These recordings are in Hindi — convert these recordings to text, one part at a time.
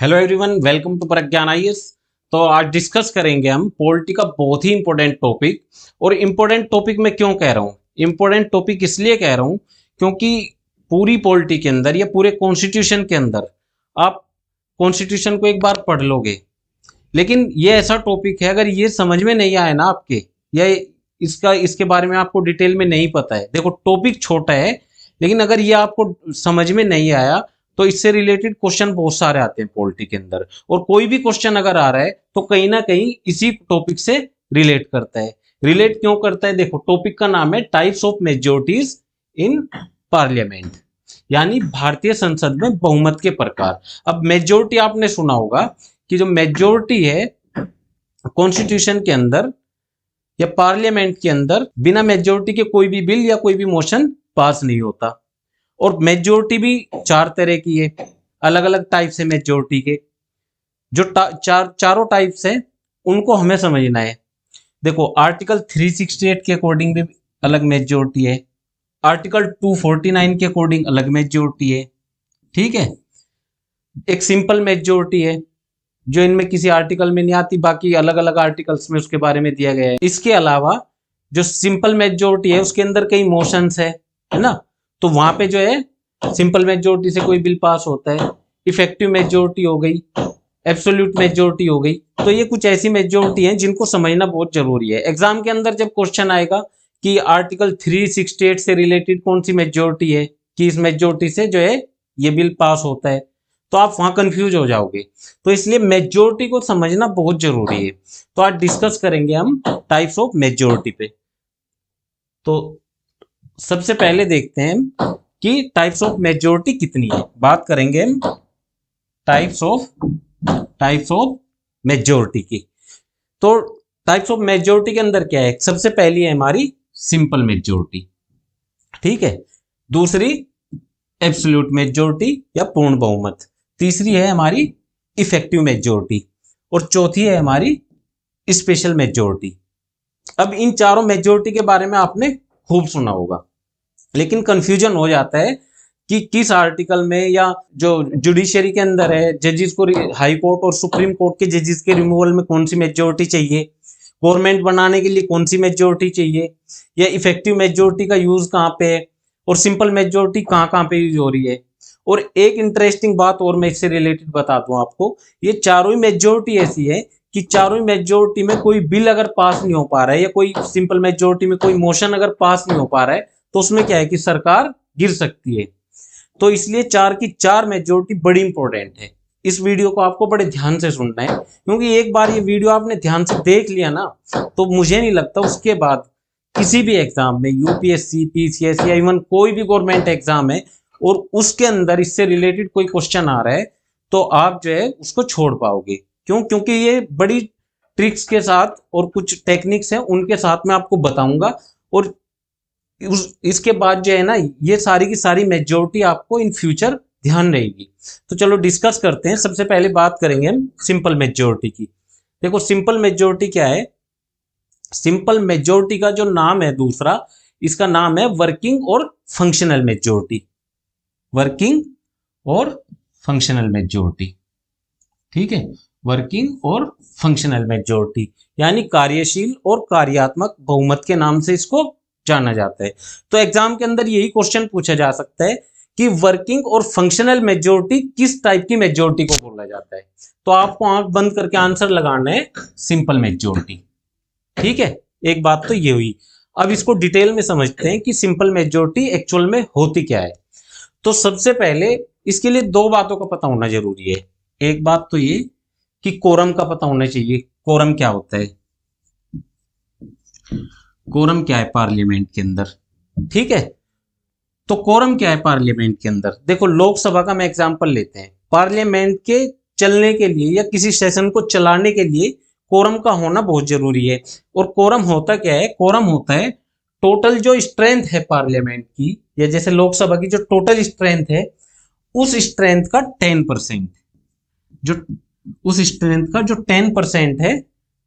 Hello everyone, welcome to Pragyan IAS. तो आज डिस्कस करेंगे हम पॉलिटी का बहुत ही इंपॉर्टेंट टॉपिक। और इंपॉर्टेंट टॉपिक मैं क्यों कह रहा हूँ, इंपॉर्टेंट टॉपिक इसलिए कह रहा हूँ क्योंकि पूरी पॉलिटी के अंदर या पूरे कॉन्स्टिट्यूशन के अंदर आप कॉन्स्टिट्यूशन को एक बार पढ़ लोगे, लेकिन ये ऐसा टॉपिक है अगर ये समझ में नहीं आए ना आपके, या इसके बारे में आपको डिटेल में नहीं पता है। देखो टॉपिक छोटा है, लेकिन अगर ये आपको समझ में नहीं आया तो इससे रिलेटेड क्वेश्चन बहुत सारे आते हैं पॉलिटी के अंदर। और कोई भी क्वेश्चन अगर आ रहा है तो कहीं ना कहीं इसी टॉपिक से रिलेट करता है। रिलेट क्यों करता है? देखो टॉपिक का नाम है types of majorities in parliament, यानी भारतीय संसद में बहुमत के प्रकार। अब मेजोरिटी आपने सुना होगा कि जो मेजोरिटी है कॉन्स्टिट्यूशन के अंदर या पार्लियामेंट के अंदर, बिना मेजोरिटी के कोई भी बिल या कोई भी मोशन पास नहीं होता। और मेजोरिटी भी चार तरह की है, अलग अलग टाइप्स है मेजोरिटी के। जो चारों टाइप्स हैं उनको हमें समझना है। देखो आर्टिकल 368 के अकॉर्डिंग भी अलग मेजोरिटी है, आर्टिकल 249 के अकॉर्डिंग अलग मेजोरिटी है, ठीक है। एक सिंपल मेजोरिटी है जो इनमें किसी आर्टिकल में नहीं आती, बाकी अलग अलग आर्टिकल्स में उसके बारे में दिया गया है। इसके अलावा जो सिंपल मेजोरिटी है उसके अंदर कई मोशंस है ना, तो वहां पे जो है सिंपल मेजोरिटी से कोई बिल पास होता है। इफेक्टिव मेजोरिटी हो गई, एब्सोल्यूट मेजोरिटी हो गई। तो ये कुछ ऐसी मेजोरिटी हैं जिनको समझना बहुत जरूरी है। एग्जाम के अंदर जब क्वेश्चन आएगा कि आर्टिकल 368 से रिलेटेड कौन सी मेजोरिटी है कि इस मेजोरिटी से जो है ये बिल पास होता है, तो आप वहां कंफ्यूज हो जाओगे। तो इसलिए मेजोरिटी को समझना बहुत जरूरी है। तो आज डिस्कस करेंगे हम टाइप्स ऑफ मेजोरिटी पे। तो सबसे पहले देखते हैं कि टाइप्स ऑफ मेजोरिटी कितनी है। बात करेंगे हम टाइप्स ऑफ मेजोरिटी की। तो टाइप्स ऑफ मेजोरिटी के अंदर क्या है? सबसे पहली है हमारी सिंपल मेजोरिटी, ठीक है। दूसरी एब्सोल्यूट मेजोरिटी या पूर्ण बहुमत। तीसरी है हमारी इफेक्टिव मेजोरिटी, और चौथी है हमारी स्पेशल मेजोरिटी। अब इन चारों मेजोरिटी के बारे में आपने खूब सुना होगा, लेकिन कंफ्यूजन हो जाता है कि किस आर्टिकल में, या जो जुडिशरी के अंदर है जजेस को, हाई कोर्ट और सुप्रीम कोर्ट के जजेस के रिमूवल में कौन सी मेजोरिटी चाहिए, गवर्नमेंट बनाने के लिए कौन सी मेजोरिटी चाहिए, या इफेक्टिव मेजोरिटी का यूज कहाँ पे है, और सिंपल मेजोरिटी कहाँ कहाँ पे यूज हो रही है। और एक इंटरेस्टिंग बात और मैं इससे रिलेटेड बता दूं आपको, ये चारों ही मेजोरिटी ऐसी है कि चारों ही मेजोरिटी में कोई बिल अगर पास नहीं हो पा रहा है, या कोई सिंपल मेजोरिटी में कोई मोशन अगर पास नहीं हो पा रहा है, तो उसमें क्या है कि सरकार गिर सकती है। तो इसलिए चार की चार मेजोरिटी बड़ी इंपॉर्टेंट है। इस वीडियो को आपको बड़े ध्यान से सुनना है, क्योंकि एक बार ये वीडियो आपने ध्यान से देख लिया ना, तो मुझे नहीं लगता उसके बाद किसी भी एग्जाम में, यूपीएससी, पीसीएस या इवन कोई भी गवर्नमेंट एग्जाम है और उसके अंदर इससे रिलेटेड कोई क्वेश्चन आ रहा है, तो आप जो है उसको छोड़ पाओगे। क्यों? क्योंकि ये बड़ी ट्रिक्स के साथ और कुछ टेक्निक्स हैं उनके साथ मैं आपको बताऊंगा, और इसके बाद जो है ना ये सारी की सारी मेजोरिटी आपको इन फ्यूचर ध्यान रहेगी। तो चलो डिस्कस करते हैं। सबसे पहले बात करेंगे हम सिंपल मेजोरिटी की। देखो सिंपल मेजोरिटी क्या है? सिंपल मेजोरिटी का जो नाम है दूसरा, इसका नाम है वर्किंग और फंक्शनल मेजोरिटी। वर्किंग और फंक्शनल मेजोरिटी, ठीक है। वर्किंग और फंक्शनल मेजोरिटी यानी कार्यशील और कार्यात्मक बहुमत के नाम से इसको जाना जाता है। तो एग्जाम के अंदर यही क्वेश्चन पूछा जा सकता है कि वर्किंग और फंक्शनल मेजोरिटी किस टाइप की मेजोरिटी को बोला जाता है। तो आपको आंख बंद करके आंसर लगाना है सिंपल मेजोरिटी, ठीक है। एक बात तो ये हुई। अब इसको डिटेल में समझते हैं कि सिंपल मेजोरिटी एक्चुअल में होती क्या है। तो सबसे पहले इसके लिए दो बातों का पता होना जरूरी है। एक बात तो ये कि कोरम का पता होना चाहिए। कोरम क्या होता है? कोरम क्या है पार्लियामेंट के अंदर, ठीक है। तो कोरम क्या है पार्लियामेंट के अंदर? देखो लोकसभा का मैं एग्जांपल लेते हैं। पार्लियामेंट के चलने के लिए या किसी सेशन को चलाने के लिए कोरम का होना बहुत जरूरी है। और कोरम होता क्या है? कोरम होता है टोटल जो स्ट्रेंथ है पार्लियामेंट की, या जैसे लोकसभा की जो टोटल स्ट्रेंथ है उस स्ट्रेंथ का 10%, जो उस स्ट्रेंथ का जो 10% है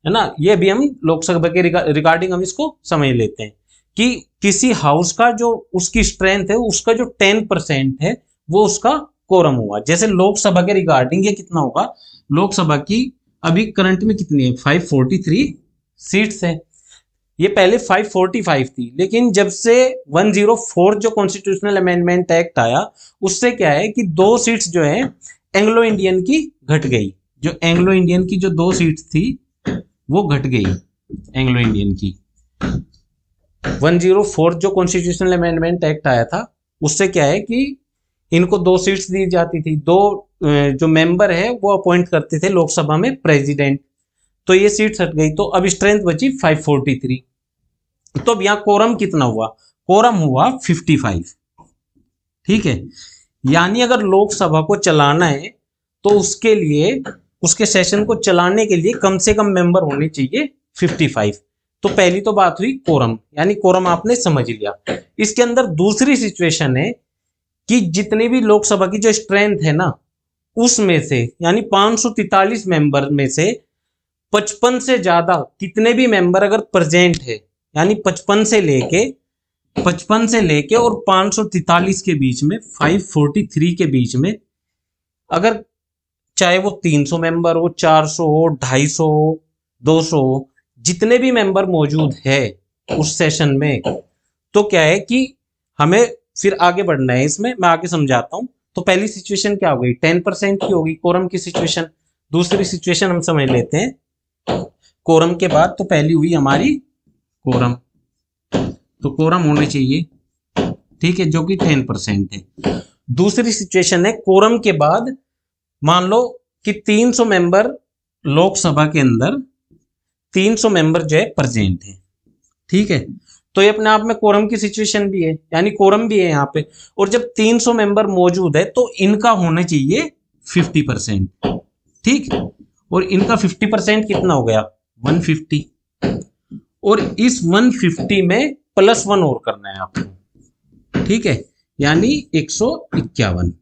ना। ये भी हम लोकसभा के रिगार्डिंग हम इसको समझ लेते हैं कि किसी हाउस का जो उसकी स्ट्रेंथ है उसका जो 10% है वो उसका कोरम हुआ। जैसे लोकसभा के रिगार्डिंग ये कितना होगा, लोकसभा की अभी करंट में कितनी है, 543 सीट्स है। ये पहले 545 थी, लेकिन जब से 104 जो कॉन्स्टिट्यूशनल अमेंडमेंट एक्ट आया, उससे क्या है कि 2 सीट्स जो है एंग्लो इंडियन की घट गई। जो एंग्लो इंडियन की जो 2 सीट्स थी वो घट गई एंग्लो इंडियन की। 104 जो कॉन्स्टिट्यूशनल अमेंडमेंट एक्ट आया था, उससे क्या है कि इनको 2 सीट्स दी जाती थी। 2 जो मेंबर है वो अपॉइंट करते थे लोकसभा में प्रेसिडेंट, तो ये सीट्स हट गई, तो अब स्ट्रेंथ बची 543। तो अब यहाँ कोरम कितना हुआ, कोरम हुआ 55। ठीक है, यानी अगर लोकसभा को चलाना है तो उसके लिए, उसके सेशन को चलाने के लिए कम से कम मेंबर होने चाहिए 55। तो पहली तो बात हुई कोरम, यानी कोरम आपने समझ लिया। इसके अंदर दूसरी सिचुएशन है कि जितने भी लोकसभा की जो स्ट्रेंथ है ना, उसमें से यानी 543 मेंबर में से 55 से ज्यादा कितने भी मेंबर अगर प्रेजेंट है, यानी 55 से लेके और 543 के बीच में, 543 के बीच में, अगर चाहे वो 300 मेंबर हो, 400 हो, 250 हो, 200 हो, जितने भी मेंबर मौजूद है उस सेशन में, तो क्या है कि हमें फिर आगे बढ़ना है। इसमें मैं आगे समझाता हूं। तो पहली सिचुएशन क्या हो गई, 10% की होगी कोरम की सिचुएशन। दूसरी सिचुएशन हम समझ लेते हैं कोरम के बाद। तो पहली हुई हमारी कोरम, तो कोरम होने चाहिए, ठीक है, जो कि 10% है। दूसरी सिचुएशन है कोरम के बाद मान लो कि 300 मेंबर लोकसभा के अंदर 300 मेंबर जो है प्रेजेंट है। ठीक है, तो ये अपने आप में कोरम की सिचुएशन भी है, यानी कोरम भी है यहाँ पे। और जब 300 मेंबर मौजूद है तो इनका होना चाहिए 50%। ठीक, और इनका 50% कितना हो गया, 150। और इस 150 में +1 और करना है आपको, ठीक है, यानी 151।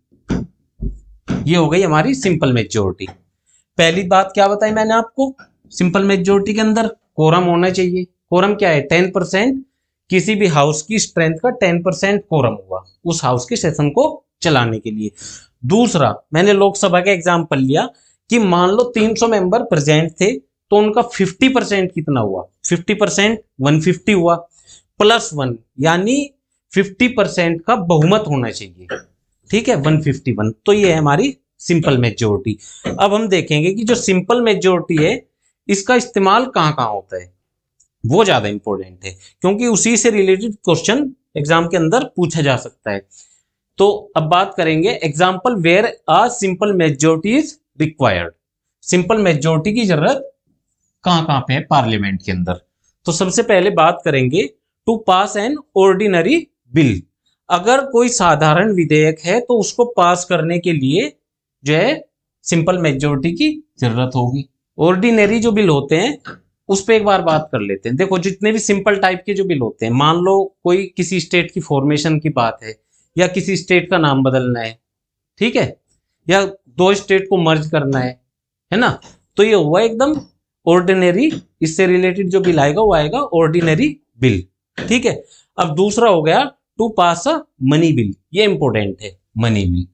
ये हो गई हमारी सिंपल मेजोरिटी। पहली बात क्या बताई मैंने आपको, सिंपल मेजोरिटी के अंदर कोरम होना चाहिए। कोरम क्या है, 10%, किसी भी हाउस की स्ट्रेंथ का 10% कोरम हुआ उस हाउस के सेशन को चलाने के लिए। दूसरा, मैंने लोकसभा का एग्जांपल लिया कि मान लो 300 मेंबर प्रेजेंट थे, तो उनका 50% कितना हुआ, 50% 150 हुआ, +1, यानी 50% का बहुमत होना चाहिए। ठीक है, 151। तो ये है हमारी सिंपल मेजोरिटी। अब हम देखेंगे कि जो सिंपल मेजोरिटी है इसका इस्तेमाल कहाँ कहाँ होता है, वो ज्यादा इंपॉर्टेंट है, क्योंकि उसी से रिलेटेड क्वेश्चन एग्जाम के अंदर पूछा जा सकता है। तो अब बात करेंगे example where a simple majority is required. Simple majority की जरूरत कहाँ कहाँ पे है पार्लियामेंट के अंदर। तो सबसे पहले बात करेंगे to pass an ordinary bill. अगर कोई साधारण विधेयक है तो उसको पास करने के लिए जो है सिंपल मेजोरिटी की जरूरत होगी। ऑर्डिनरी जो बिल होते हैं उस पर एक बार बात कर लेते हैं। देखो, जितने भी सिंपल टाइप के जो बिल होते हैं, मान लो कोई किसी स्टेट की फॉर्मेशन की बात है, या किसी स्टेट का नाम बदलना है, ठीक है, या 2 स्टेट को मर्ज करना है ना, तो ये हुआ एकदम ऑर्डिनरी। इससे रिलेटेड जो बिल आएगा वो आएगा ऑर्डिनरी बिल। ठीक है, अब दूसरा हो गया to pass a money bill. ये इंपॉर्टेंट है, मनी बिल।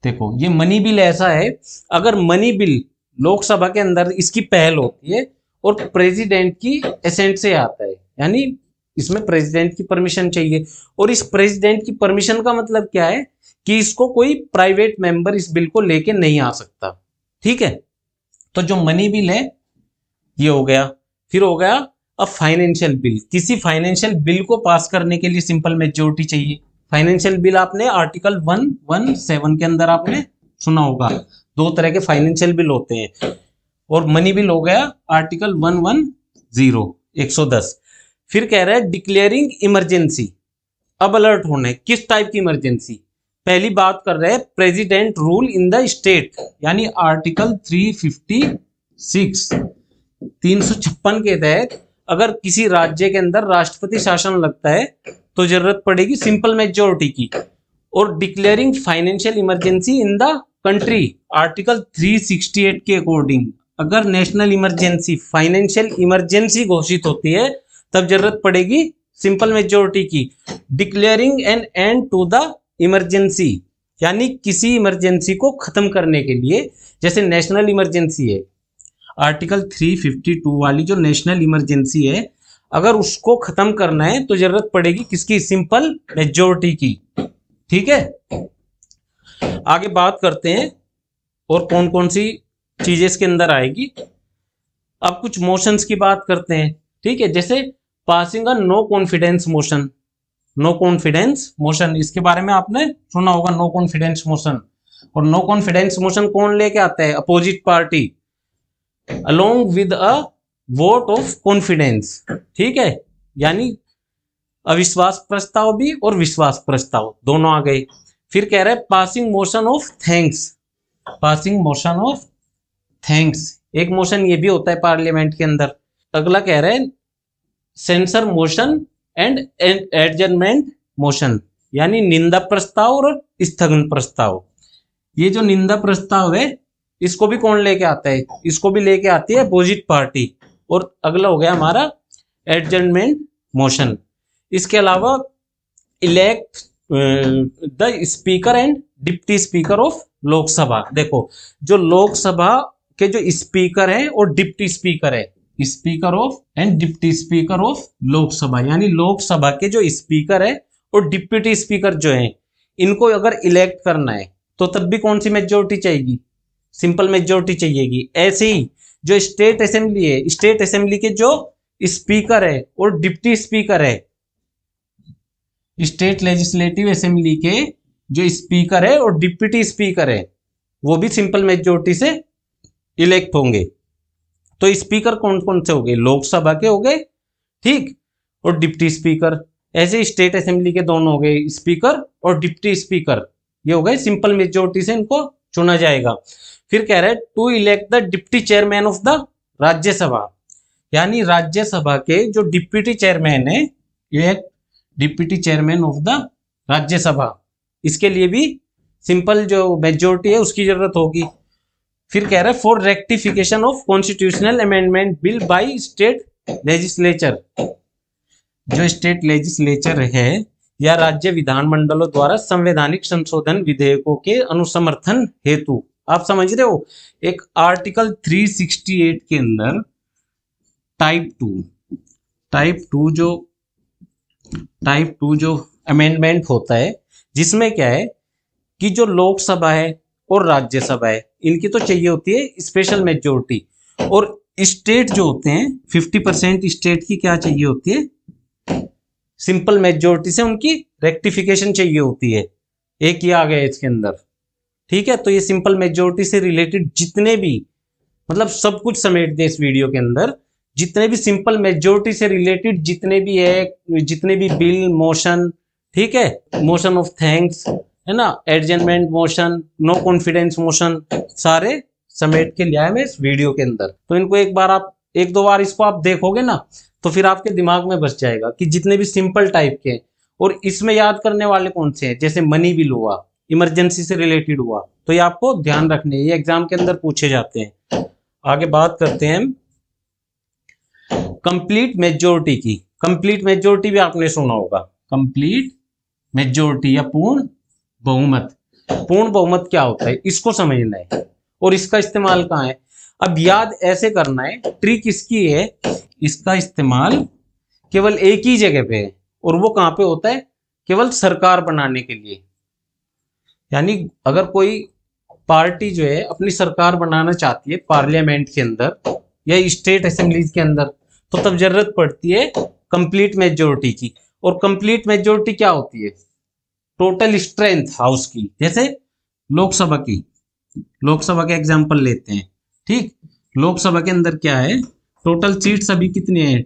देखो, ये मनी बिल ऐसा है, अगर मनी बिल लोकसभा के अंदर इसकी पहल होती है और प्रेसिडेंट की एसेंट से आता है, यानी इसमें प्रेसिडेंट की परमिशन चाहिए। और इस प्रेसिडेंट की परमिशन का मतलब क्या है कि इसको कोई प्राइवेट मेंबर इस बिल को लेके नहीं आ सकता। ठीक है, तो जो मनी बिल है ये हो गया। फिर हो गया अब फाइनेंशियल बिल। किसी फाइनेंशियल बिल को पास करने के लिए सिंपल मेजोरिटी चाहिए। फाइनेंशियल बिल आपने आर्टिकल 117 के अंदर आपने सुना होगा, 2 तरह के फाइनेंशियल बिल होते हैं। और मनी बिल हो गया आर्टिकल 110 110। फिर कह रहा है डिक्लेयरिंग इमरजेंसी। अब अलर्ट होने, किस टाइप की इमरजेंसी, पहली बात कर रहे हैं president rule in the state, यानी आर्टिकल 356 356 के तहत अगर किसी राज्य के अंदर राष्ट्रपति शासन लगता है तो जरूरत पड़ेगी सिंपल मेजोरिटी की। और declaring financial emergency in the country, article 368 के अकॉर्डिंग अगर नेशनल इमरजेंसी, फाइनेंशियल इमरजेंसी घोषित होती है तब जरूरत पड़ेगी सिंपल मेजोरिटी की। Declaring an end to the emergency यानी किसी इमरजेंसी को खत्म करने के लिए, जैसे नेशनल इमरजेंसी है, आर्टिकल 352 वाली जो नेशनल इमरजेंसी है, अगर उसको खत्म करना है तो जरूरत पड़ेगी किसकी? सिंपल मेजोरिटी की। ठीक है, आगे बात करते हैं और कौन कौन सी चीजें इसके अंदर आएगी। अब कुछ मोशंस की बात करते हैं। ठीक है, जैसे passing a no confidence motion. No confidence motion, इसके बारे में आपने सुना होगा, नो कॉन्फिडेंस मोशन। और नो कॉन्फिडेंस मोशन कौन लेके आता है? Opposite party, along with a vote of confidence. ठीक है, यानी अविश्वास प्रस्ताव भी और विश्वास प्रस्ताव दोनों आ गए। फिर कह रहे हैं passing motion of thanks. Passing motion of thanks एक मोशन ये भी होता है पार्लियामेंट के अंदर। अगला कह रहे हैं censure motion and adjournment motion, यानी निंदा प्रस्ताव और स्थगन प्रस्ताव। ये जो निंदा प्रस्ताव है इसको भी कौन लेके आता है? इसको भी लेके आती है अपोजिट पार्टी। और अगला हो गया हमारा एडजर्नमेंट मोशन। इसके अलावा elect the speaker and deputy speaker of Lok Sabha. देखो, जो लोकसभा के जो स्पीकर है और डिप्टी स्पीकर है, speaker of and deputy speaker of Lok Sabha, यानी लोकसभा के जो स्पीकर है और डिप्टी स्पीकर जो है, इनको अगर इलेक्ट करना है तो तब भी कौन सी मेजोरिटी चाहिएगी? सिंपल मेजोरिटी चाहिएगी। ऐसे ही जो स्टेट असेंबली है, स्टेट असेंबली के जो स्पीकर है और डिप्टी स्पीकर है, स्टेट लेजिस्लेटिव असेंबली के जो स्पीकर है और डिप्टी स्पीकर है, वो भी सिंपल मेजोरिटी से इलेक्ट होंगे। तो स्पीकर कौन कौन से हो गए? लोकसभा के हो गए, ठीक, और डिप्टी स्पीकर। ऐसे स्टेट असेंबली के दोनों हो गए, स्पीकर और डिप्टी स्पीकर, ये हो गए सिंपल मेजोरिटी से इनको चुना जाएगा। फिर कह रहे हैं to elect the deputy chairman of the Rajya Sabha, यानी राज्यसभा के जो डिप्टी चेयरमैन है, elect deputy chairman of the Rajya Sabha, इसके लिए भी सिंपल जो मेजोरिटी है उसकी जरूरत होगी। फिर कह रहे हैं for rectification of constitutional amendment bill by state legislature, जो स्टेट लेजिस्लेचर है या राज्य विधानमंडलों द्वारा संवैधानिक संशोधन विधेयकों के अनुसमर्थन हेतु। आप समझ रहे हो, एक आर्टिकल 368 के अंदर टाइप टू जो अमेंडमेंट होता है, जिसमें क्या है कि जो लोकसभा है और राज्यसभा है, इनकी तो चाहिए होती है स्पेशल मेजोरिटी, और स्टेट जो होते हैं 50% स्टेट की क्या चाहिए होती है? सिंपल मेजोरिटी से उनकी रेक्टिफिकेशन चाहिए होती है। एक ही आ गया इसके अंदर, ठीक है। तो ये सिंपल मेजोरिटी से रिलेटेड जितने भी, मतलब सब कुछ समेट दे इस वीडियो के अंदर, जितने भी सिंपल मेजोरिटी से रिलेटेड जितने भी है, जितने भी बिल, मोशन, ठीक है, मोशन ऑफ थैंक्स है ना, adjournment motion, no confidence motion, सारे समेट के लिया है मैं इस वीडियो के अंदर। तो इनको एक बार आप, एक दो बार इसको आप देखोगे ना, तो फिर आपके दिमाग में बस जाएगा कि जितने भी सिंपल टाइप के, और इसमें याद करने वाले कौन से हैं, जैसे मनी बिल हुआ, इमरजेंसी से रिलेटेड हुआ, तो ये आपको ध्यान रखने, ये एग्जाम के अंदर पूछे जाते हैं। आगे बात करते हैं कंप्लीट मेजोरिटी की। कंप्लीट मेजोरिटी भी आपने सुना होगा, कंप्लीट मेजोरिटी या पूर्ण बहुमत। पूर्ण बहुमत क्या होता है इसको समझना है, और इसका इस्तेमाल कहाँ है। अब याद ऐसे करना है, ट्रिक इसकी है, इसका इस्तेमाल केवल एक ही जगह पे है, और वो कहाँ पे होता है, केवल सरकार बनाने के लिए। यानी अगर कोई पार्टी जो है अपनी सरकार बनाना चाहती है पार्लियामेंट के अंदर या स्टेट असेंबलीज के अंदर, तो तब जरूरत पड़ती है कंप्लीट मेजोरिटी की। और कंप्लीट मेजोरिटी क्या होती है, टोटल स्ट्रेंथ हाउस की। जैसे लोकसभा की, लोकसभा के एग्जांपल लेते हैं, ठीक। लोकसभा के अंदर क्या है, टोटल सीट्स अभी कितनी है,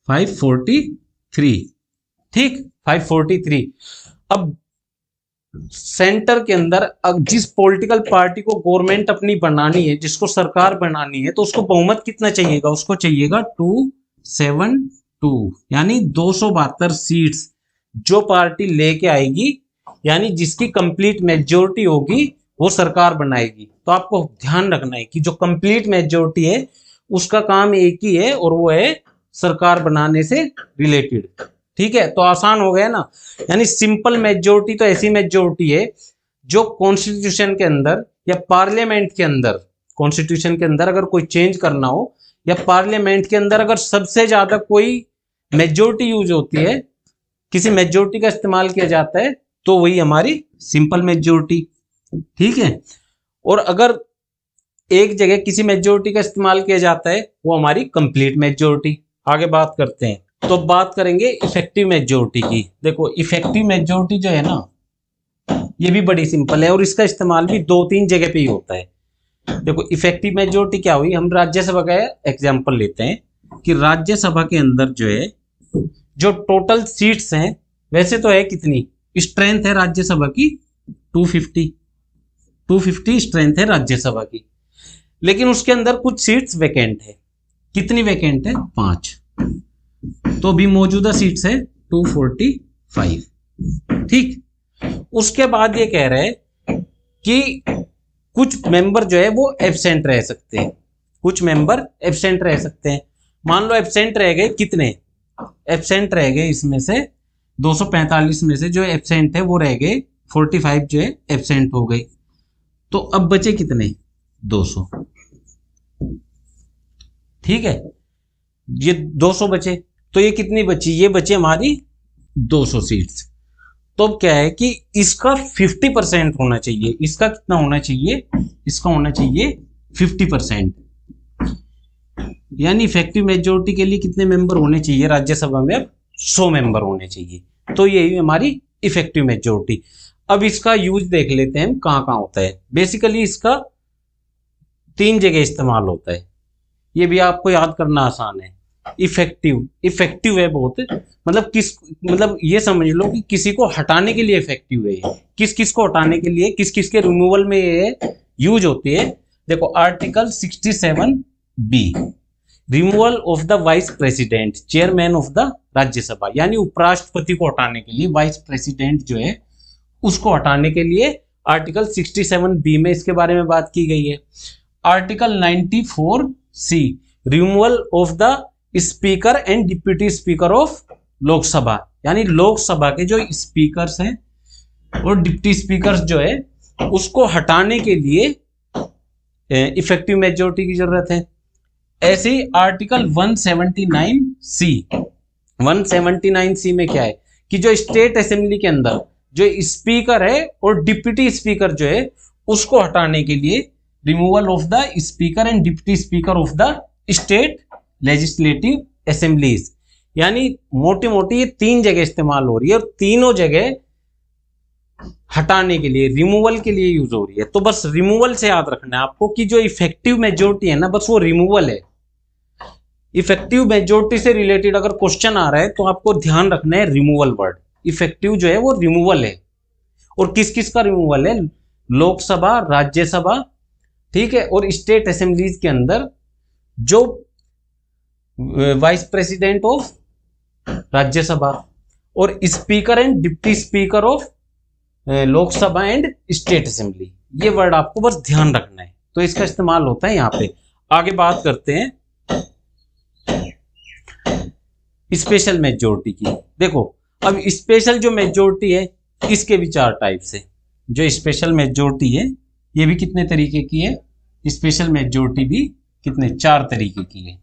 543, ठीक, 543। अब सेंटर के अंदर जिस पॉलिटिकल पार्टी को गवर्नमेंट अपनी बनानी है, जिसको सरकार बनानी है, तो उसको बहुमत कितना चाहिएगा, उसको चाहिएगा 272, यानी 272 सीट्स जो पार्टी लेके आएगी, यानी जिसकी कंप्लीट मेजोरिटी होगी वो सरकार बनाएगी। तो आपको ध्यान रखना है कि जो कंप्लीट मेजोरिटी है उसका काम एक ही है, और वो है सरकार बनाने से रिलेटेड, ठीक है, तो आसान हो गया ना। यानी सिंपल मेजोरिटी तो ऐसी मेजोरिटी है जो कॉन्स्टिट्यूशन के अंदर या पार्लियामेंट के अंदर, कॉन्स्टिट्यूशन के अंदर अगर कोई चेंज करना हो या पार्लियामेंट के अंदर अगर सबसे ज्यादा कोई मेजोरिटी यूज होती है, किसी मेजोरिटी का इस्तेमाल किया जाता है, तो वही हमारी सिंपल मेजोरिटी। ठीक है, और अगर एक जगह किसी मेजोरिटी का इस्तेमाल किया जाता है, वो हमारी कंप्लीट मेजोरिटी। आगे बात करते हैं, तो बात करेंगे इफेक्टिव मेजोरिटी की। देखो इफेक्टिव मेजोरिटी जो है ना, ये भी बड़ी सिंपल है और इसका इस्तेमाल भी 2-3 जगह पे ही होता है। देखो इफेक्टिव मेजोरिटी क्या हुई, हम राज्यसभा का एग्जांपल लेते हैं कि राज्यसभा के अंदर जो है, जो टोटल सीट्स हैं, वैसे तो है कितनी स्ट्रेंथ है राज्यसभा की, 250 स्ट्रेंथ है राज्यसभा की, लेकिन उसके अंदर कुछ सीट्स वैकेंट है। कितनी वैकेंट है? 5। तो भी मौजूदा सीट्स है 245। ठीक, उसके बाद ये कह रहे हैं कि कुछ मेंबर जो है वो एब्सेंट रह सकते हैं, कुछ मेंबर एब्सेंट रह सकते हैं। मान लो एब्सेंट रह गए कितने, एब्सेंट रह गए इसमें से 245 में से जो एब्सेंट है वो रह गए 45 जो है एब्सेंट हो गए। तो अब बचे कितने? 200। ठीक है, ये 200 बचे, तो ये कितनी बची? ये बची हमारी 200 सीट्स। तो क्या है कि इसका 50% होना चाहिए। इसका कितना होना चाहिए? इसका होना चाहिए 50%। यानी इफेक्टिव मेजोरिटी के लिए कितने मेंबर होने चाहिए राज्यसभा में? अब 100 मेंबर होने चाहिए। तो यही हमारी इफेक्टिव मेजोरिटी। अब इसका यूज देख लेते हैं हम कहाँ कहाँ होता है। बेसिकली इसका 3 जगह इस्तेमाल होता है, ये भी आपको याद करना आसान है। इफेक्टिव है बहुत, मतलब ये समझ लो कि किसी को हटाने के लिए इफेक्टिव है ये। किस किस को हटाने के लिए, किस किस के रिमूवल में ये यूज होती है? देखो article 67B, removal of the vice president chairman of the Rajya Sabha, यानी उपराष्ट्रपति को हटाने के लिए, वाइस प्रेसिडेंट जो है उसको हटाने के लिए आर्टिकल 67B में इसके बारे में बात की गई है। Article 94C, removal of the speaker and deputy speaker of Lok Sabha, यानी लोकसभा के जो स्पीकर्स हैं और डिप्टी स्पीकर्स जो है उसको हटाने के लिए इफेक्टिव मेजोरिटी की जरूरत है। ऐसे ही आर्टिकल 179C, 179C में क्या है कि जो स्टेट असेंबली के अंदर जो स्पीकर है और डिप्टी स्पीकर जो है उसको हटाने के लिए removal of the speaker and deputy speaker of the state legislative assemblies, यानी मोटी मोटी ये 3 जगह इस्तेमाल हो रही है और तीनों जगह हटाने के लिए, रिमूवल के लिए यूज हो रही है। तो बस रिमूवल से याद रखना है आपको कि जो इफेक्टिव मेजोरिटी है ना, बस वो रिमूवल है। इफेक्टिव मेजोरिटी से रिलेटेड अगर क्वेश्चन आ रहा है तो आपको ध्यान रखना है रिमूवल वर्ड। इफेक्टिव जो है वो रिमूवल है। और किस किस का रिमूवल है? लोकसभा, राज्यसभा, ठीक है, और स्टेट असेंबलीज के अंदर जो वाइस प्रेसिडेंट ऑफ राज्यसभा और speaker and deputy speaker of Lok Sabha and state assembly, ये वर्ड आपको बस ध्यान रखना है। तो इसका इस्तेमाल होता है यहाँ पे। आगे बात करते हैं स्पेशल मेजोरिटी की। देखो अब स्पेशल जो मेजोरिटी है इसके भी 4 टाइप्स है। जो स्पेशल मेजोरिटी है ये भी कितने तरीके की है? स्पेशल मेजोरिटी भी कितने? 4 तरीके की है।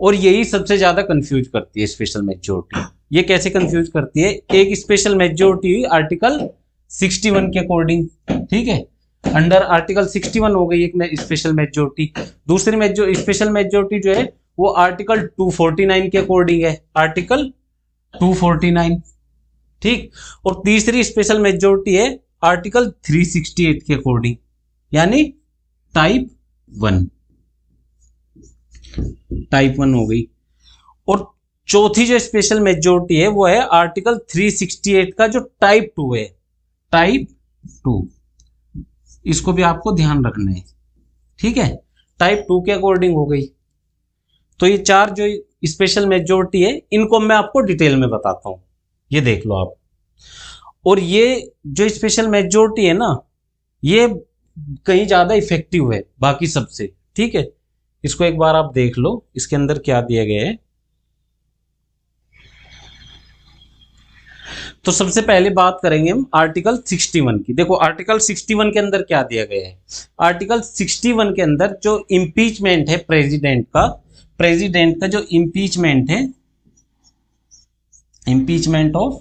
और यही सबसे ज्यादा कंफ्यूज करती है स्पेशल मेजोरिटी। ये कैसे कंफ्यूज करती है? एक स्पेशल मेजोरिटी हुई आर्टिकल 61 के अकॉर्डिंग, ठीक है, अंडर आर्टिकल 61 हो गई एक स्पेशल मेजोरिटी। दूसरी स्पेशल मेजोरिटी जो है वो आर्टिकल 249 के अकॉर्डिंग है, आर्टिकल 249, ठीक। और तीसरी स्पेशल मेजोरिटी है आर्टिकल 368 के अकॉर्डिंग, यानी टाइप 1 हो गई। और चौथी जो स्पेशल मेजोरिटी है वो है आर्टिकल 368 का जो टाइप 2 है, टाइप 2। इसको भी आपको ध्यान रखना है, ठीक है, टाइप 2 के अकॉर्डिंग हो गई। तो ये 4 जो स्पेशल मेजोरिटी है इनको मैं आपको डिटेल में बताता हूं, ये देख लो आप। और ये जो स्पेशल मेजोरिटी है ना, ये कहीं ज्यादा इफेक्टिव है बाकी सबसे, ठीक है। इसको एक बार आप देख लो, इसके अंदर क्या दिया गया है। तो सबसे पहले बात करेंगे हम आर्टिकल 61 की। देखो आर्टिकल 61 के अंदर क्या दिया गया है। आर्टिकल 61 के अंदर जो इम्पीचमेंट है प्रेसिडेंट का जो इम्पीचमेंट है, इम्पीचमेंट ऑफ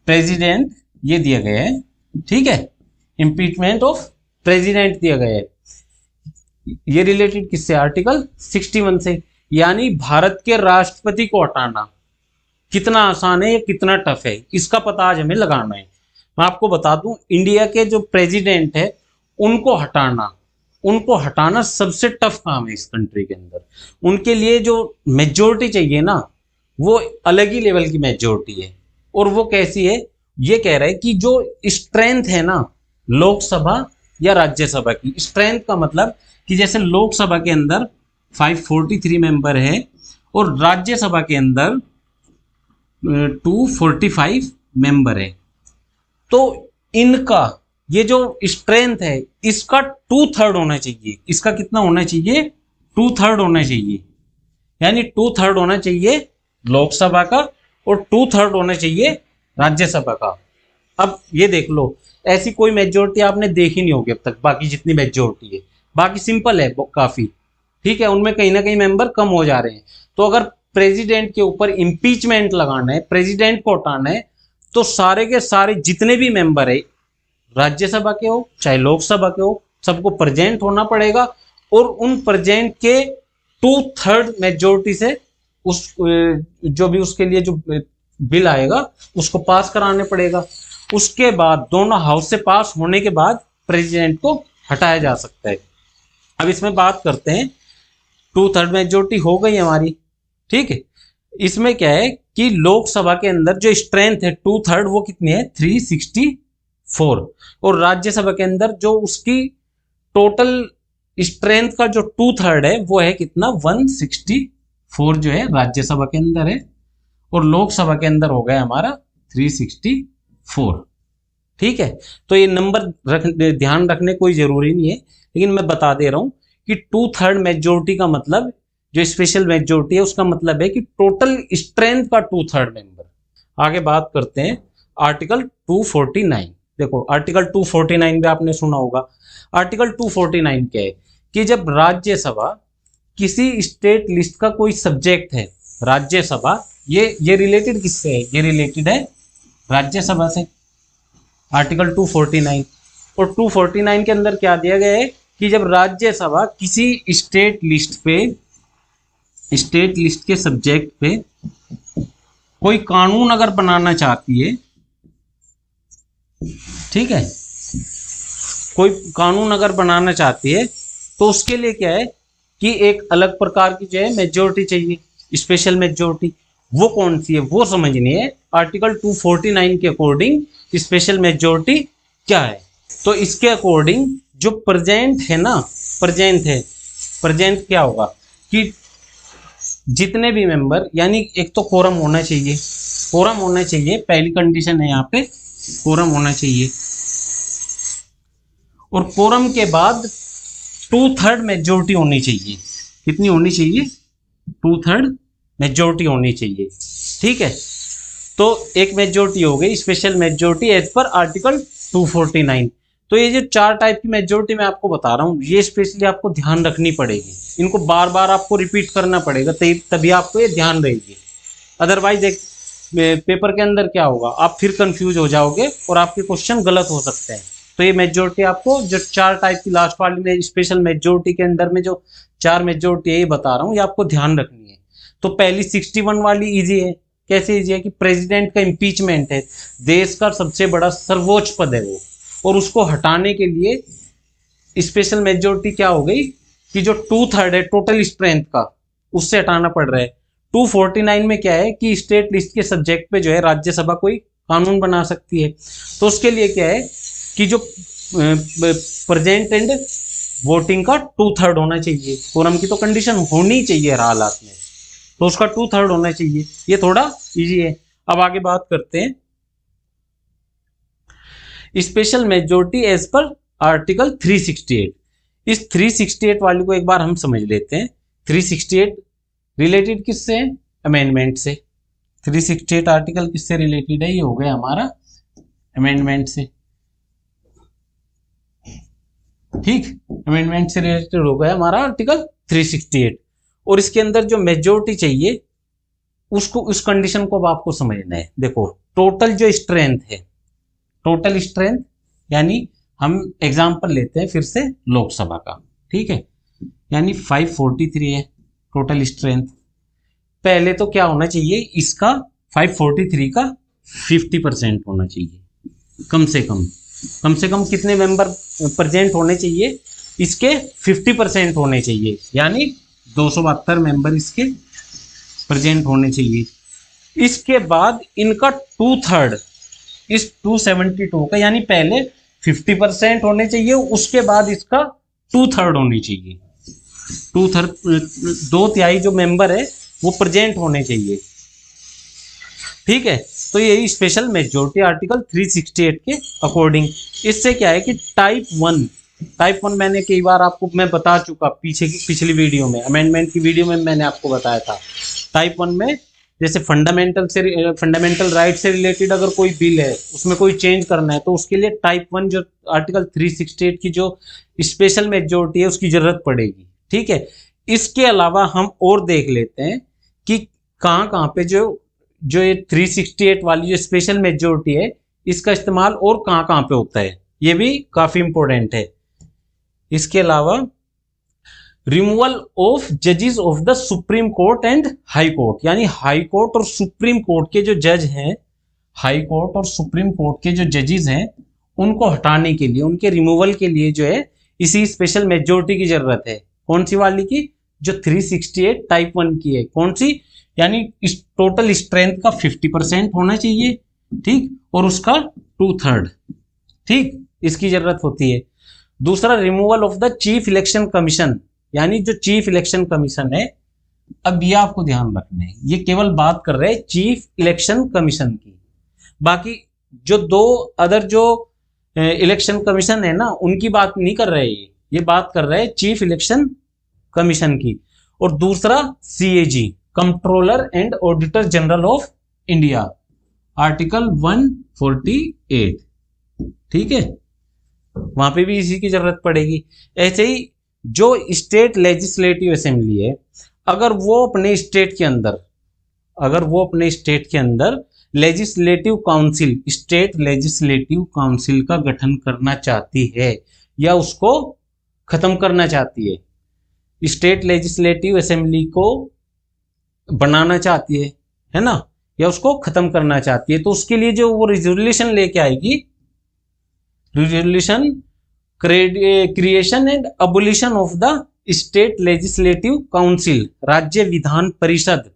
प्रेसिडेंट, ये दिया गया है। ठीक है, इम्पीचमेंट ऑफ प्रेसिडेंट दिया गया है। ये रिलेटेड किससे? आर्टिकल 61 से। यानी भारत के राष्ट्रपति को हटाना कितना आसान है या कितना टफ है, इसका पता आज हमें लगाना है। मैं आपको बता दूं, इंडिया के जो प्रेसिडेंट है उनको हटाना सबसे टफ काम है इस कंट्री के अंदर। उनके लिए जो मेजोरिटी चाहिए ना, वो अलग ही लेवल की मेजोरिटी है। और वो कैसी है? ये कह रहा है कि जो स्ट्रेंथ है ना लोकसभा या राज्यसभा की, स्ट्रेंथ का मतलब कि जैसे लोकसभा के अंदर 543 मेंबर है और राज्यसभा के अंदर 245 मेंबर है, तो इनका ये जो स्ट्रेंथ है इसका 2/3 होना चाहिए। इसका कितना होना चाहिए? 2/3 होना चाहिए। यानी 2/3 होना चाहिए लोकसभा का और 2/3 होना चाहिए राज्यसभा का। अब ये देख लो, ऐसी कोई मेजोरिटी आपने देखी नहीं होगी अब तक। बाकी जितनी मेजोरिटी है बाकी सिंपल है काफी। ठीक है, उनमें कहीं ना कहीं मेंबर कम हो जा रहे हैं। तो अगर प्रेसिडेंट के ऊपर इम्पीचमेंट लगाना है, प्रेसिडेंट को हटाना है, तो सारे के सारे जितने भी मेंबर है, राज्यसभा के हो चाहे लोकसभा के हो, सबको प्रेजेंट होना पड़ेगा। और उन प्रेजेंट के 2/3 मेजोरिटी से उस जो भी उसके लिए जो बिल आएगा उसको पास कराने पड़ेगा। उसके बाद दोनों हाउस से पास होने के बाद प्रेसिडेंट को हटाया जा सकता है। अब इसमें बात करते हैं, 2/3 मेजोरिटी हो गई हमारी। ठीक है, इसमें क्या है कि लोकसभा के अंदर जो स्ट्रेंथ है 2/3 वो कितनी है? 364। और राज्यसभा के अंदर जो उसकी टोटल स्ट्रेंथ का जो 2/3 है वो है कितना? 164 जो है राज्यसभा के अंदर है और लोकसभा के अंदर हो गया हमारा 364। ठीक है, तो ये नंबर ध्यान रखने कोई जरूरी नहीं है, लेकिन मैं बता दे रहा हूं कि 2/3 मेजोरिटी का मतलब, जो स्पेशल मेजोरिटी है उसका मतलब है कि टोटल स्ट्रेंथ का 2/3 मेंबर। आगे बात करते हैं आर्टिकल 249। देखो आर्टिकल 249 भी आपने सुना होगा। आर्टिकल 249 क्या है कि जब राज्यसभा किसी स्टेट लिस्ट का कोई सब्जेक्ट है, राज्यसभा ये रिलेटेड किससे है? ये रिलेटेड है राज्यसभा से। आर्टिकल 249 और 249 के अंदर क्या दिया गया है कि जब राज्यसभा किसी स्टेट लिस्ट के सब्जेक्ट पे कोई कानून अगर बनाना चाहती है, ठीक है, कोई कानून अगर बनाना चाहती है तो उसके लिए क्या है कि एक अलग प्रकार की जो है मेजोरिटी चाहिए, स्पेशल मेजोरिटी। वो कौन सी है वो समझनी है। आर्टिकल 249 के अकॉर्डिंग स्पेशल मेजोरिटी क्या है? तो इसके अकॉर्डिंग जो प्रेजेंट है ना, प्रेजेंट क्या होगा कि जितने भी मेंबर, यानी एक तो कोरम होना चाहिए, पहली कंडीशन है यहाँ पे, कोरम होना चाहिए। और कोरम के बाद 2/3 मेजोरिटी होनी चाहिए। कितनी होनी चाहिए? 2/3 मेजोरिटी होनी चाहिए। ठीक है, तो एक मेजोरिटी हो गई special majority as per article 249। तो ये जो 4 टाइप की मेजोरिटी मैं आपको बता रहा हूँ, ये स्पेशली आपको ध्यान रखनी पड़ेगी। इनको बार बार आपको रिपीट करना पड़ेगा, तभी आपको ये ध्यान रहेगी। अदरवाइज एक पेपर के अंदर क्या होगा, आप फिर कंफ्यूज हो जाओगे और आपके क्वेश्चन गलत हो सकते हैं। तो ये मेजोरिटी आपको जो 4 टाइप की लास्ट वाली में स्पेशल मेजोरिटी के अंदर में जो 4 मेजोरिटी है ये बता रहा हूँ, ये आपको ध्यान रखनी है। तो पहली 61 वाली इजी है। कैसे इजी है कि प्रेसिडेंट का इम्पीचमेंट है, देश का सबसे बड़ा सर्वोच्च पद है वो, और उसको हटाने के लिए स्पेशल मेजोरिटी क्या हो गई कि जो 2/3 है टोटल स्ट्रेंथ का, उससे हटाना पड़ रहा है। 249 में क्या है कि स्टेट लिस्ट के सब्जेक्ट पे जो है राज्यसभा कोई कानून बना सकती है। तो उसके लिए क्या है कि जो प्रेजेंट एंड वोटिंग का 2/3 होना चाहिए। कोरम की तो कंडीशन होनी चाहिए हर हालात में, तो उसका 2/3 होना चाहिए। ये थोड़ा इजी है। अब आगे बात करते हैं special majority as per article 368। इस 368 वाली को एक बार हम समझ लेते हैं। 368 रिलेटेड किससे है? अमेंडमेंट से। 368 आर्टिकल किससे रिलेटेड है? ये हो गया हमारा अमेंडमेंट से, ठीक, अमेंडमेंट से रिलेटेड हो गया हमारा आर्टिकल 368। और इसके अंदर जो मेजोरिटी चाहिए उसको, उस कंडीशन को अब आपको समझना है। देखो टोटल जो स्ट्रेंथ है, टोटल स्ट्रेंथ यानी हम एग्जांपल लेते हैं फिर से लोकसभा का, ठीक है, यानी 543 है टोटल स्ट्रेंथ। पहले तो क्या होना चाहिए, इसका 543 का 50% होना चाहिए, कम से कम कितने मेंबर प्रेजेंट होने चाहिए, इसके 50% होने चाहिए, यानी 272 मेंबर इसके प्रेजेंट होने चाहिए। इसके बाद इनका 2/3 इस 272 का, यानी पहले 50% होने चाहिए, उसके बाद इसका 2/3 होनी चाहिए, 2/3 जो मेंबर है वो प्रेजेंट होने चाहिए, ठीक है। तो यही स्पेशल मेजोरिटी आर्टिकल 368 के अकॉर्डिंग। इससे क्या है कि टाइप वन मैंने कई बार आपको मैं बता चुका पिछली वीडियो में, अमेंडमेंट की वीडियो में मैंने आपको बताया था। टाइप 1 में जैसे फंडामेंटल राइट से रिलेटेड अगर कोई बिल है, उसमें कोई चेंज करना है, तो उसके लिए टाइप 1 जो आर्टिकल 368 की जो स्पेशल मेजोरिटी है उसकी जरूरत पड़ेगी, ठीक है। इसके अलावा हम और देख लेते हैं कि कहाँ पे जो ये 368 वाली जो स्पेशल मेजोरिटी है इसका इस्तेमाल और कहाँ पे होता है, ये भी काफी इंपॉर्टेंट है। इसके अलावा रिमूवल ऑफ जजेस of the supreme court and high court, यानी हाई कोर्ट और सुप्रीम कोर्ट के जो जज हैं, हाई कोर्ट और सुप्रीम कोर्ट के जो जजेस हैं उनको हटाने के लिए, उनके रिमूवल के लिए जो है इसी स्पेशल मेजोरिटी की जरूरत है। कौन सी वाली की? जो 368 टाइप 1 की है। कौन सी? यानी इस टोटल स्ट्रेंथ का 50% होना चाहिए, ठीक, और उसका 2/3, ठीक, इसकी जरूरत होती है। दूसरा removal of the chief election commission, यानी जो चीफ इलेक्शन कमीशन है, अब ये आपको ध्यान रखना है, ये केवल बात कर रहे हैं चीफ इलेक्शन कमीशन की। बाकी जो दो अदर जो इलेक्शन कमीशन है ना, उनकी बात नहीं कर रहे, ये बात कर रहे हैं चीफ इलेक्शन कमीशन की। और दूसरा CAG, controller and auditor general of India, article 148, ठीक है, वहां पे भी इसी की जरूरत पड़ेगी। ऐसे ही जो स्टेट लेजिस्लेटिव असेंबली है, अगर वो अपने स्टेट के अंदर legislative council, state legislative council का गठन करना चाहती है या उसको खत्म करना चाहती है, स्टेट लेजिस्लेटिव असेंबली को बनाना चाहती है ना, या उसको खत्म करना चाहती है, तो उसके लिए जो वो रिजोल्यूशन लेके आएगी, resolution creation and abolition of the state legislative council, राज्य विधान परिषद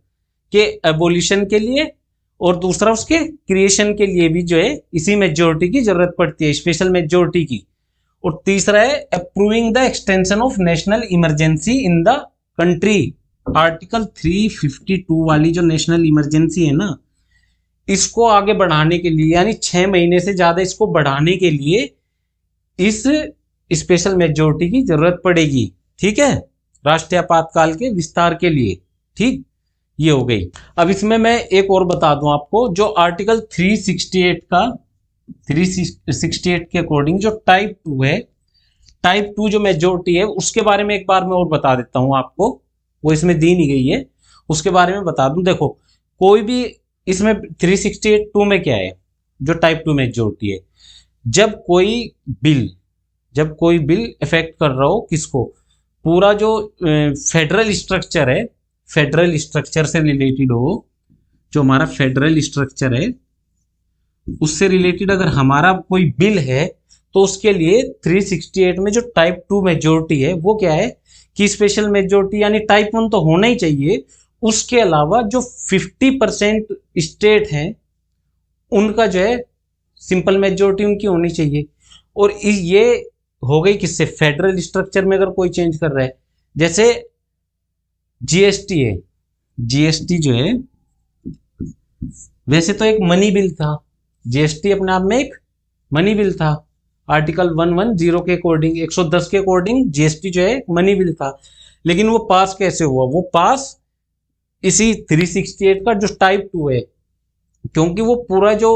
के एबोलिशन के लिए, और दूसरा उसके क्रिएशन के लिए भी जो है इसी मेजोरिटी की जरूरत पड़ती है, स्पेशल मेजोरिटी की। और तीसरा है approving the extension of national emergency in the country, article 352 वाली जो नेशनल इमरजेंसी है ना, इसको आगे बढ़ाने के लिए, यानी 6 महीने से ज्यादा इसको बढ़ाने के लिए इस स्पेशल मेजोरिटी की जरूरत पड़ेगी, ठीक है, राष्ट्रीय आपातकाल के विस्तार के लिए, ठीक, ये हो गई। अब इसमें मैं एक और बता दूं आपको, जो आर्टिकल 368 के अकॉर्डिंग जो टाइप 2 है, टाइप 2 जो मेजोरिटी है उसके बारे में एक बार मैं और बता देता हूं आपको, वो इसमें दी नहीं गई है, उसके बारे में बता दूं। देखो कोई भी इसमें 368 में क्या है, जो टाइप 2 मेजोरिटी है, जब कोई बिल इफेक्ट कर रहा हो किसको, पूरा जो फेडरल स्ट्रक्चर है, फेडरल स्ट्रक्चर से रिलेटेड हो, जो हमारा फेडरल स्ट्रक्चर है उससे रिलेटेड अगर हमारा कोई बिल है, तो उसके लिए 368 में जो टाइप 2 मेजोरिटी है वो क्या है कि स्पेशल मेजोरिटी, यानी टाइप 1 तो होना ही चाहिए, उसके अलावा जो 50% स्टेट हैं उनका जो है सिंपल मेजोरिटी उनकी होनी चाहिए। और ये हो गई किससे, फेडरल स्ट्रक्चर में अगर कोई चेंज कर रहा है, जैसे जीएसटी है, जीएसटी जो है वैसे तो एक मनी बिल था, जीएसटी अपने आप में एक मनी बिल था, आर्टिकल 110 के अकॉर्डिंग, 110 के अकॉर्डिंग जीएसटी जो है मनी बिल था, लेकिन वो पास कैसे हुआ, वो पास इसी 368 का जो टाइप 2 है क्योंकि वो पूरा जो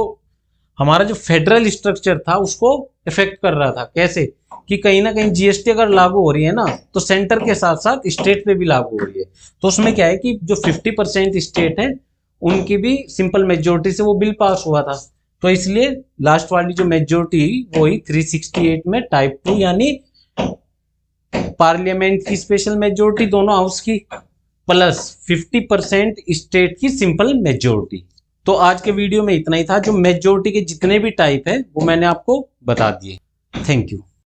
हमारा जो फेडरल स्ट्रक्चर था उसको इफेक्ट कर रहा था। कैसे कि कहीं ना कहीं जीएसटी अगर लागू हो रही है ना, तो सेंटर के साथ साथ स्टेट पे भी लागू हो रही है। तो उसमें क्या है कि जो 50% स्टेट है उनकी भी सिंपल मेजोरिटी से वो बिल पास हुआ था। तो इसलिए लास्ट वाली जो मेजोरिटी वो ही 368 में टाइप 2 यानी पार्लियामेंट की स्पेशल मेजोरिटी दोनों हाउस की प्लस 50% स्टेट की सिंपल मेजोरिटी। तो आज के वीडियो में इतना ही था। जो मेजोरिटी के जितने भी टाइप है वो मैंने आपको बता दिए। Thank you.